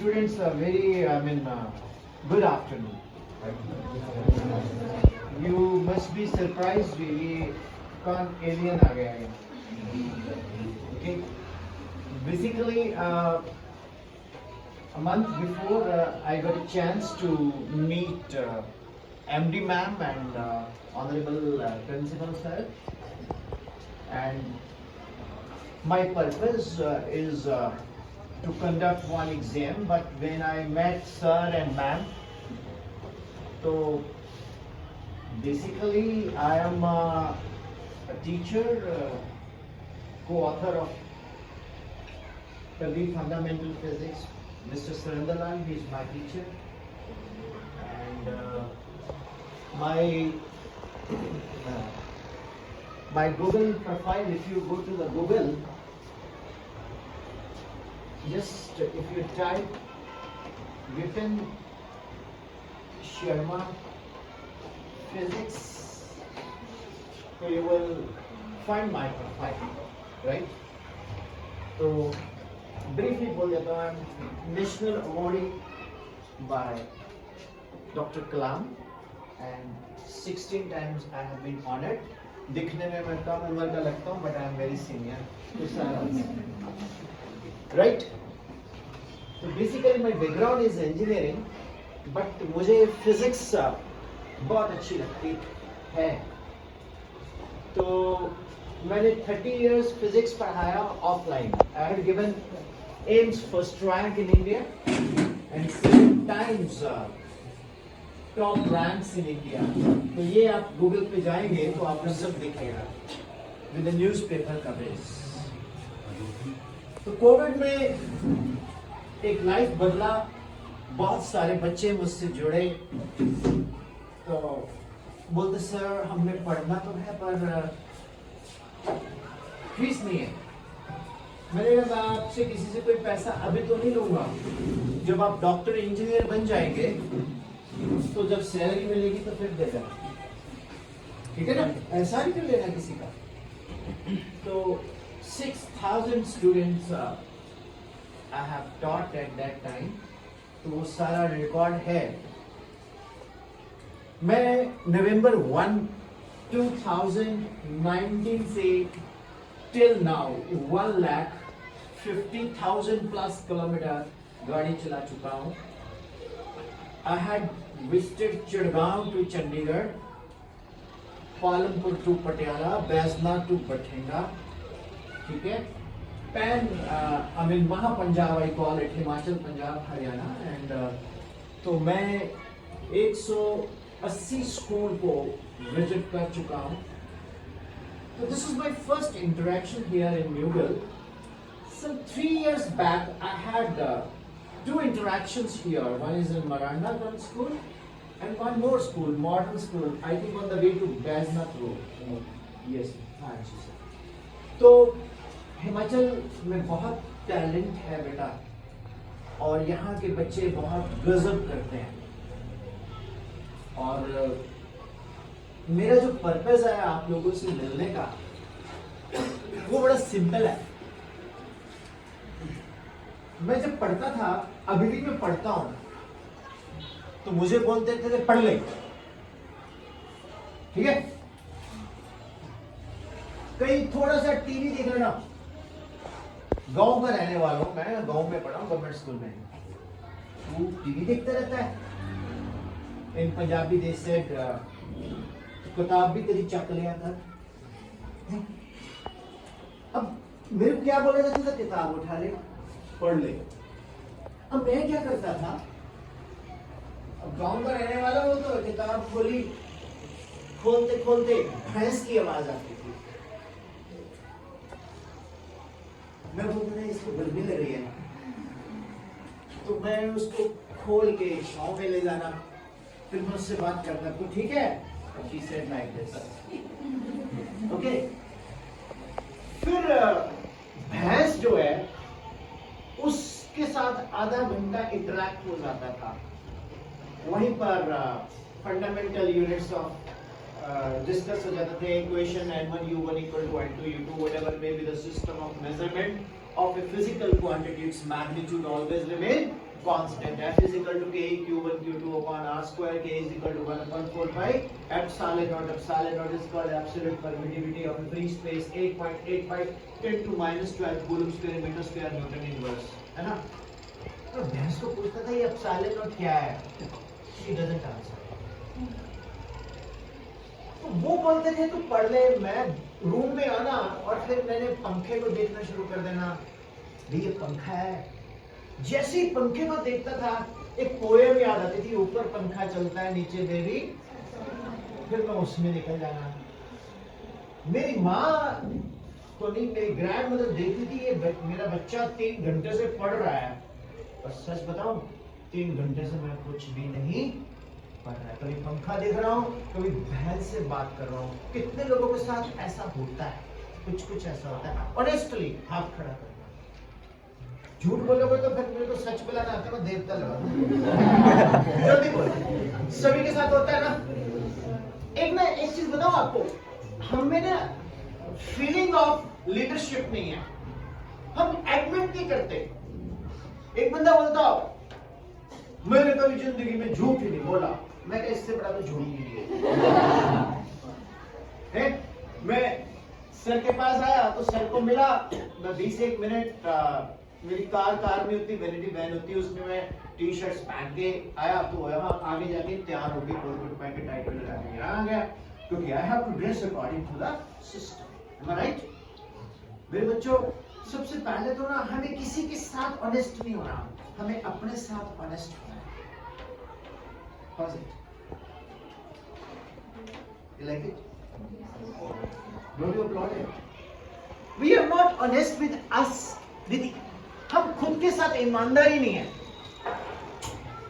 Students are very, good afternoon. You must be surprised, really, कौन alien आ गया है? Okay. Basically, a month before, I got a chance to meet MD ma'am and Honorable Principal sir, and my purpose is to conduct one exam. But when I met sir and ma'am, so basically I am a teacher, co-author of Kabir Fundamental Physics. Mr. Surendalal, he is my teacher, and my Google profile. If you go to the Google, just if you type Vipin Sharma Physics, so you will find my profile, right? So briefly बोल देता हूँ, I'm national awardee by Dr. Kalam, and 16 times I have been honored. दिखने में मैं कम उम्र का लगता हूँ, but I am very senior to science. Right? So basically my background is engineering, but मुझे physics बहुत अच्छी लगती है. तो मैंने 30 years physics पढ़ाया offline. I had given AIMS first rank in India and 7 times top ranks in India. तो ये आप Google पे जाएंगे तो आपको सब दिखेगा with the newspaper coverage. तो कोविड में एक लाइफ बदला, बहुत सारे बच्चे मुझसे जुड़े, तो बोलते सर हमने पढ़ना तो है पर फीस नहीं है. मैंने कहा आपसे किसी से कोई पैसा अभी तो नहीं लूंगा, जब आप डॉक्टर इंजीनियर बन जाएंगे तो जब सैलरी मिलेगी तो फिर दे देना, ठीक है ना, ऐसा नहीं कर लेना किसी का. तो 6,000 students I have taught at that time, तो वो सारा रिकॉर्ड है. मैं नवंबर 1, 2019 से till now 1,50,000 plus किलोमीटर गाड़ी चला चुका हूँ. I had visited Chirgaon to Chandigarh, Palampur to Patiala, Baisna to Bathinda, ठीक है. Mahapunjab, I call it Himachal, Punjab, Haryana, and तो मैं 180 स्कूल को विजिट कर चुका हूँ. So this is my first interaction here in Mughal. So 3 years back, I had 2 interactions here. One is in Maranda Gun School, and one more school, modern school, I think on the way to Baisnath Road. Yes, thank you, sir. तो हिमाचल में बहुत talent है बेटा, और यहाँ के बच्चे बहुत गजब करते हैं. और मेरा जो पर्पस है आप लोगों से मिलने का, वो बड़ा सिंपल है. मैं जब पढ़ता था, अभी भी मैं पढ़ता हूं, तो मुझे बोलते थे पढ़ ले, ठीक है. कहीं थोड़ा सा टीवी देख लेना. गांव का रहने वाला हूं मैं, गांव में पढ़ा हूं गवर्नमेंट स्कूल में. तू टीवी देखता रहता है. इन पंजाबी देश से किताब भी तेरी चक लिया था. अब मेरे को क्या बोला जाता था, किताब उठा ले पढ़ ले. अब मैं क्या करता था, अब गांव का रहने वाला हो तो किताब खोली, खोलते खोलते भैंस की आवाज आती थी. मैं बोलता था इसको गर्मी लग रही है, तो मैं उसको खोल के छांव में ले जाना, फिर मैं उससे बात करता, तो ठीक है. She said like this. Okay. फिर भैंस जो है उसके साथ आधा घंटा इंटरैक्ट हो जाता था. वहीं पर फंडामेंटल यूनिट्स ऑफ डिस्कस हो जाते थे. Equation n1 u1 equal to n2 u2, whatever may be the system of measurement of a physical quantity, its magnitude always remain constant. F is equal to K Q1 Q2 upon R square. K is equal to 1/4 by epsilon naught. Epsilon naught is called absolute permittivity of a free space. 8.85 10 to minus 12 coulomb square meter square Newton inverse. है ना? तो भैंस को पूछता था ये epsilon naught क्या है? She doesn't answer. तो वो बोलते थे तू पढ़ ले, मैं रूम में आना और फिर मैंने पंखे को देखना शुरू कर देना। भाई ये पंखा है। जैसे ही पंखे को देखता था एक पोएम याद आती थी, ऊपर पंखा चलता है नीचे बेबी, फिर मैं उसमें निकल जाना। मेरी माँ तो नहीं, मेरी ग्रैंड मदर देखती थी ये मेरा बच्चा 3 घंटे से पढ़ रहा है, और सच बताऊं 3 घंटे से मैं कुछ भी नहीं पढ़ रहा है। कभी पंखा देख रहा हूँ, कभी बहन से बात कर रहा हूँ। कितने लोगों के साथ ऐसा होता है? कुछ ऐसा होता है। ऑनेस्टली हाथ खड़ा करना। झूठ बोलोगे तो फिर मेरे को सच बुलाना आता है, मैं देवता लगा। जल्दी बोलो, सभी के साथ होता है ना। एक चीज बताऊं आपको, हमें ना फीलिंग ऑफ लीडरशिप नहीं है, हम एडमिट नहीं करते। एक बंदा बोलता हो मैंने कभी जिंदगी में झूठ ही नहीं बोला, मैं क्या इससे बड़ा तो झूठ नहीं है। मैं सर के पास आया तो सर को मिला, मैं 20-1 मिनट मेरी कार में होती वैनिटी वैन होती है, उसमें मैं टी शर्ट्स पहन के आया, तो वहां आगे जाके तैयार होकर कोट पहन के टाई लगा के यहाँ आ गया, क्योंकि I have to dress according to the system. Right मेरे बच्चों, सबसे पहले तो ना हमें किसी के साथ ऑनेस्ट नहीं होना, हमें अपने साथ ऑनेस्ट होना है। How's it? You like it? Don't you applaud it? We are not honest with us. हम खुद के साथ ईमानदारी नहीं है।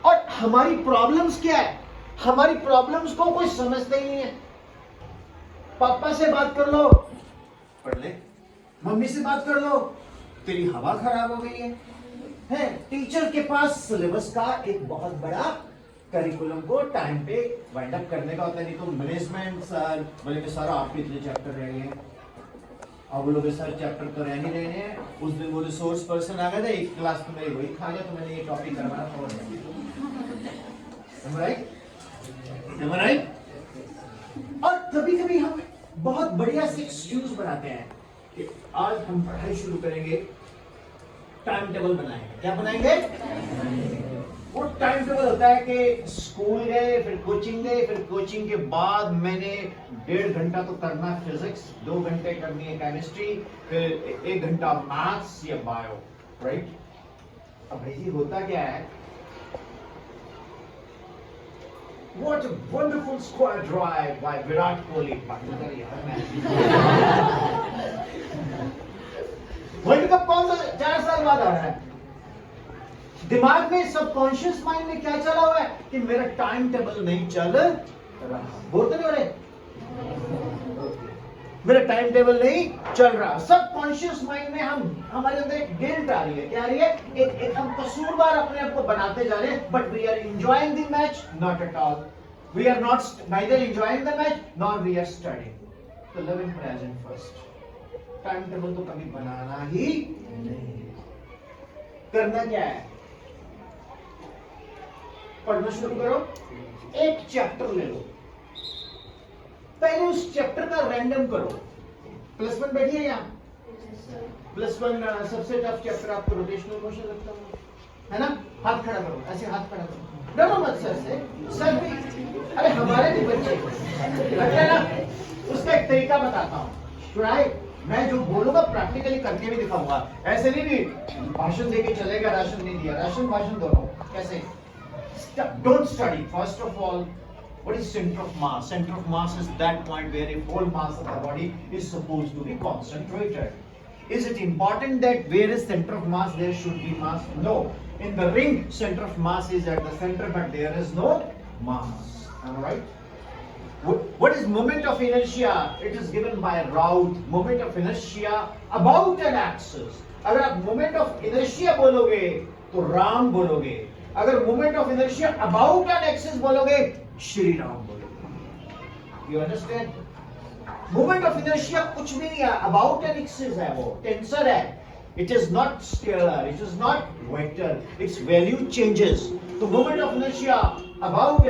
और हमारी प्रॉब्लम्स क्या है? हमारी प्रॉब्लम्स को कोई समझता ही नहीं है। पापा से बात कर लो, पढ़ ले। मम्मी से बात कर लो, तेरी हवा खराब हो गई है। टीचर के पास सिलेबस का एक बहुत बड़ा करिकुलम को टाइम पे वाइंड अप करने का होता है, नहीं तो मैनेजमेंट सर बोले सर आपके इतने चैप्टर रह गए, अब वो लोग सर चैप्टर तो रह नहीं रहे हैं। उस दिन वो रिसोर्स पर्सन आ गए थे, एक क्लास में मेरी वही खा गया, तो मैंने ये टॉपिक करवाना था। राइट? और कभी-कभी हम बहुत बढ़िया से एक्सक्यूज बनाते हैं कि आज हम पढ़ाई शुरू करेंगे, टाइम टेबल बनाएंगे। क्या बनाएंगे? वो टाइम टेबल होता है कि स्कूल गए, फिर कोचिंग गए, फिर कोचिंग के बाद मैंने 1.5 घंटा तो करना फिजिक्स, 2 घंटे करनी है केमिस्ट्री, फिर 1 घंटा मैथ्स या बायो। राइट? अब ये होता क्या है? What a wonderful square drive by Virat Kohli. World cup कौन सा 4 साल बाद आ रहा है? दिमाग में सबकॉन्शियस माइंड में क्या चला हुआ है कि मेरा टाइम टेबल नहीं चल रहा। बोलते नहीं हो रहे? मेरा टाइम टेबल नहीं चल रहा। सबकॉन्शियस माइंड में हमारे अंदर एक गिल्ट आ रही है। क्या आ रही है? एक हम कसूरवार अपने आप को बनाते जा रहे हैं। But we are enjoying the match? Not at all. We are not neither enjoying the match nor we are studying. So live in present first. Time table तो कभी बनाना ही नहीं। करना क्या है? पढ़ना शुरू करो, एक चैप्टर ले लो, पहले उस चैप्टर का रैंडम करो। +1 बैठिए यहाँ। +1 सबसे टफ चैप्टर आपको रोटेशनल मोशन लगता है ना? हाथ खड़ा करो, ऐसे हाथ खड़ा करो, डरो मत सर से। सर भी, अरे हमारे भी बच्चे लगता है ना। उसका एक तरीका बताता हूँ। ट्राई, मैं जो बोलूंगा प्रैक्टिकली करके भी दिखाऊंगा। ऐसे नहीं भी भाषण देके चलेगा, राशन नहीं दिया, राशन भाषण दोनों। कैसे? Don't study. First of all, what is center of mass? Center of mass is that point where a whole mass of the body is supposed to be concentrated. Is it important that where is center of mass there should be mass? No. In the ring, center of mass is at the center, but there is no mass. Am I right? What is moment of inertia? It is given by route. Moment of inertia about an axis. अगर आप moment of inertia बोलोगे तो राम बोलोगे। अगर moment of inertia about an axis बोलोगे, श्री राम बोलोगे। You understand? Moment of inertia कुछ भी नहीं है, अबाउट एन एक्सिस है, वो टेंसर है। It is not scalar, it is not vector, its value changes. The moment of inertia above